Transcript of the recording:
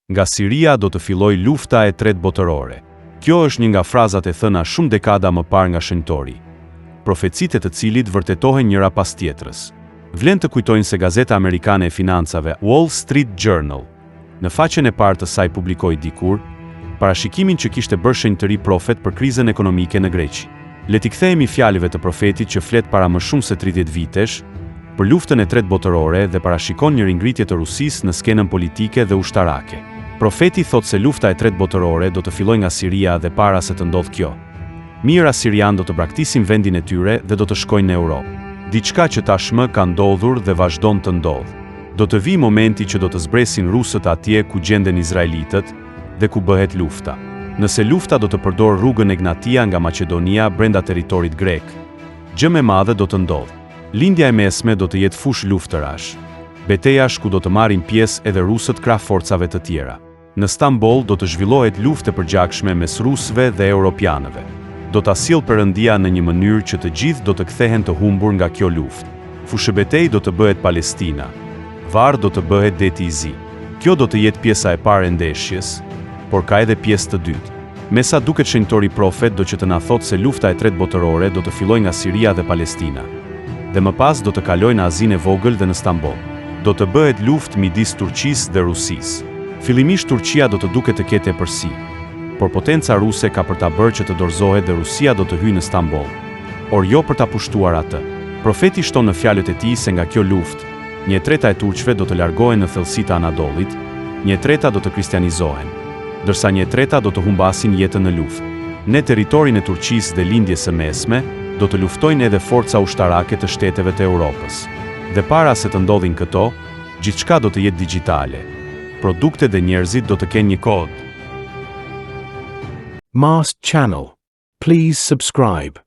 Nga Siria do të fillojë lufta e tretë botërore. Kjo është një nga frazat e thëna shumë dekada më parë nga shenjtori, profecitë të cilit vërtetohen njëra pas tjetrës. Vlen të kujtojnë se gazeta amerikane e financave Wall Street Journal, në faqen e parë të saj publikoi dikur parashikimin që kishte bërë shenjtëri profet për krizën ekonomike në Greqi. Le t'i kthehemi fjalëve të profetit që flet para më shumë se 30 vitesh për luftën e tretë botërore dhe parashikon një ringritje të Rusisë në skenën politike dhe ushtarake. Profeti thot se lufta e tretë botërore do të fillojë nga Siria dhe para se të ndodhë kjo, mijëra sirian do të braktisin vendin e tyre dhe do të shkojnë në Europë. Diçka që tashmë ka ndodhur dhe vazhdon të ndodhë. Do të vijë momenti që do të zbresin rusët atje ku gjenden izraelitët dhe ku bëhet lufta. Nëse lufta do të përdor rrugën Egnatia nga Maqedonia brenda territorit grek, gjë më e madhe do të ndodhë. Lindja e mesme do të jetë fush luftërash. Betejash ku do të marrin pjesë edhe rusët krah forcave të tjera. Në Stamboll do të zhvillohet luftë e përgjakshme mes rusëve dhe europianëve. Do ta sjellë Perëndia në një mënyrë që të gjithë do të kthehen të humbur nga kjo luftë. Fushëbetej do të bëhet Palestina. Varr do të bëhet deti i zi. Kjo do të jetë pjesa e parë e ndeshjes, por ka edhe pjesë të dytë. Me sa duket shenjtori profet do që të na thotë se lufta e tretë botërore do të fillojë nga Siria dhe Palestina. Dhe më pas do të kalojë në Azinë e vogël dhe në Stamboll. Do të bëhet luftë midis Turqisë dhe Rusisë. Fillimisht Turqia do të duket të ketë përsi, por potenca ruse ka për ta bërë që të dorëzohet dhe Rusia do të hyjë në Stamboll, or jo për ta pushtuar atë. Profeti shton në fjalët e tij se nga kjo luftë, 1/3 e turqve do të largohen në thellësitë e Anadollit, 1/3 do të kristianizohen, ndërsa 1/3 do të humbasin jetën në luftë. Në territorin e Turqisë dhe lindjes së mesme, do të luftojnë edhe forca ushtarake të shteteve të Europës. Dhe para se të ndodhin këto, gjithçka do të jetë digjitale. Produktet dhe njerëzit do të kenë një kod. Mast Channel. Please subscribe.